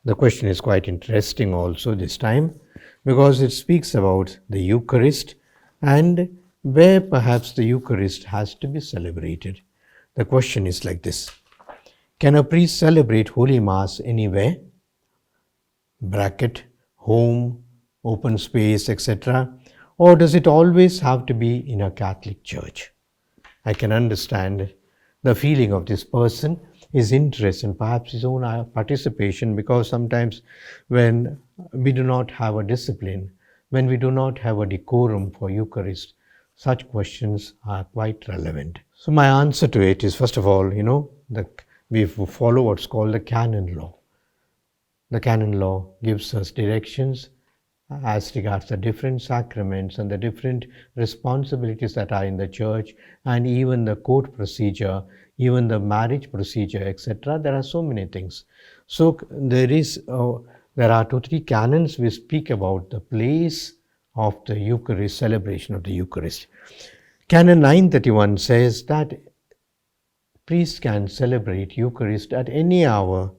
The question is quite interesting also this time because it speaks about the Eucharist and where perhaps the Eucharist has to be celebrated. The question is like this: can a priest celebrate Holy Mass anywhere? Bracket, home, open space, etc. Or does it always have to be in a Catholic church? I can understand the feeling of this person, his interest, and perhaps his own participation, because sometimes when we do not have a discipline, when we do not have a decorum for Eucharist, such questions are quite relevant. So my answer to it is, first of all, we follow what's called the canon law. The canon law gives us directions as regards the different sacraments and the different responsibilities that are in the church, and even the court procedure, even the marriage procedure, etc. There are so many things. So there are 2-3 canons which speak about the place of the Eucharist, celebration of the Eucharist. Canon 931 says that priests can celebrate Eucharist at any hour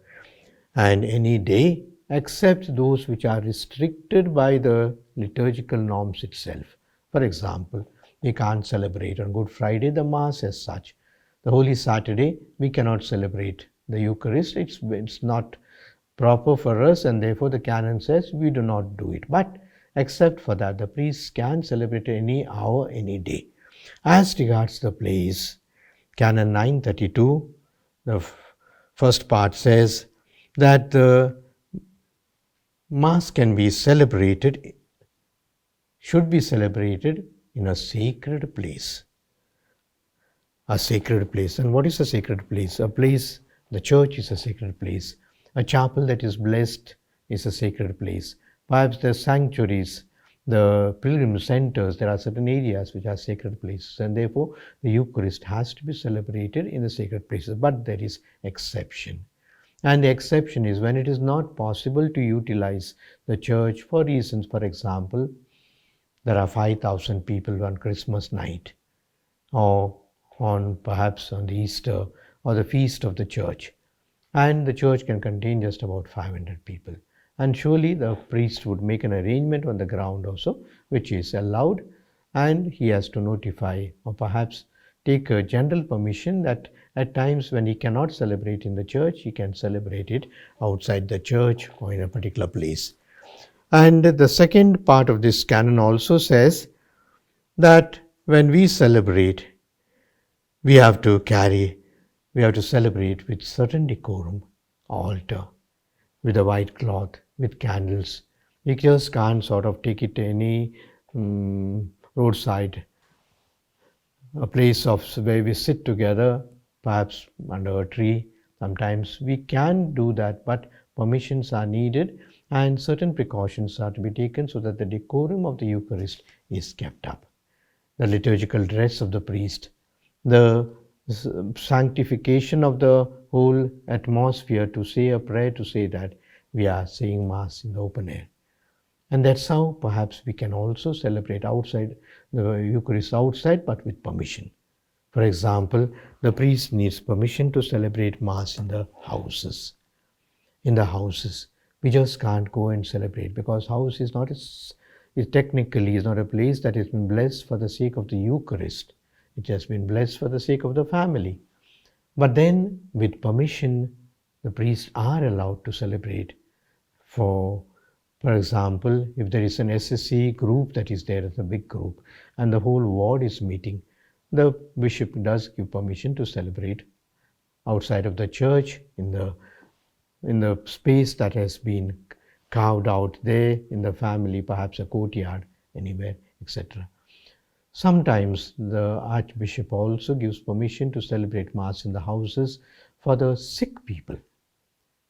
and any day, except those which are restricted by the liturgical norms itself. For example, we can't celebrate on Good Friday the Mass as such. The Holy Saturday, we cannot celebrate the Eucharist. It's not proper for us, and therefore the canon says we do not do it. But except for that, the priests can celebrate any hour, any day. As regards the place, Canon 932, the first part says that the Mass should be celebrated in a sacred place. A sacred place. And what is a sacred place? A place, the church is a sacred place. A chapel that is blessed is a sacred place. Perhaps the sanctuaries, the pilgrim centers, there are certain areas which are sacred places, and therefore the Eucharist has to be celebrated in the sacred places. But there is exception. And the exception is when it is not possible to utilize the church for reasons. For example, there are 5,000 people on Christmas night, or perhaps on the Easter or the feast of the church, and the church can contain just about 500 people. And surely the priest would make an arrangement on the ground also, which is allowed, and he has to notify or perhaps take a general permission that at times when he cannot celebrate in the church, he can celebrate it outside the church or in a particular place. And the second part of this canon also says that when we celebrate, we have to celebrate with certain decorum, altar, with a white cloth, with candles. We just can't sort of take it to any roadside, a place of where we sit together, perhaps under a tree. Sometimes we can do that, but permissions are needed and certain precautions are to be taken so that the decorum of the Eucharist is kept up. The liturgical dress of the priest, the sanctification of the whole atmosphere, to say a prayer, to say that we are saying Mass in the open air. And that's how perhaps we can also celebrate outside the Eucharist outside, but with permission. For example, the priest needs permission to celebrate Mass in the houses. In the houses, we just can't go and celebrate because house is not technically is not a place that has been blessed for the sake of the Eucharist. It has been blessed for the sake of the family. But then, with permission, the priests are allowed to celebrate. For example, if there is an SSC group that is there, as a big group, and the whole ward is meeting, the bishop does give permission to celebrate outside of the church, in the space that has been carved out there in the family, perhaps a courtyard, anywhere, etc. Sometimes the Archbishop also gives permission to celebrate Mass in the houses for the sick people.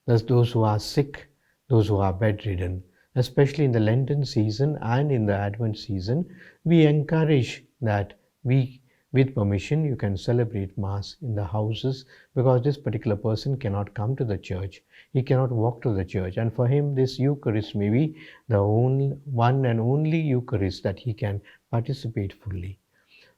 Thus, those who are sick, those who are bedridden, especially in the Lenten season and in the Advent season, we encourage that with permission, you can celebrate Mass in the houses, because this particular person cannot come to the church. He cannot walk to the church. And for him, this Eucharist may be the one and only Eucharist that he can participate fully.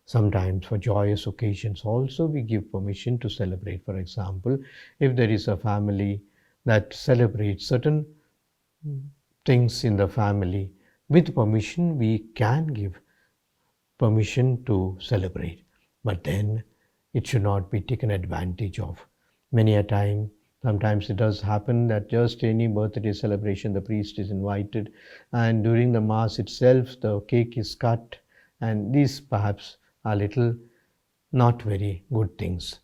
Sometimes for joyous occasions also we give permission to celebrate. For example, if there is a family that celebrate certain things in the family. With permission, we can give permission to celebrate, but then it should not be taken advantage of. Many a time, sometimes it does happen that just any birthday celebration, the priest is invited, and during the mass itself, the cake is cut, and these perhaps are little not very good things.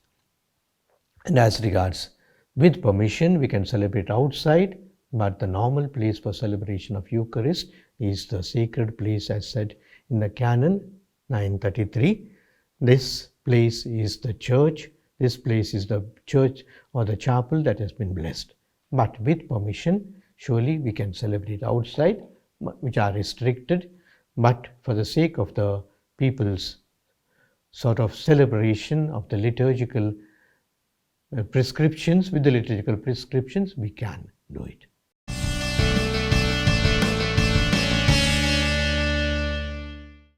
And as regards with permission, we can celebrate outside, but the normal place for celebration of Eucharist is the sacred place, as said in the Canon 933. This place is the church. This place is the church or the chapel that has been blessed. But with permission, surely we can celebrate outside, which are restricted. But for the sake of the people's sort of celebration of the liturgical prescriptions, with the liturgical prescriptions, we can do it.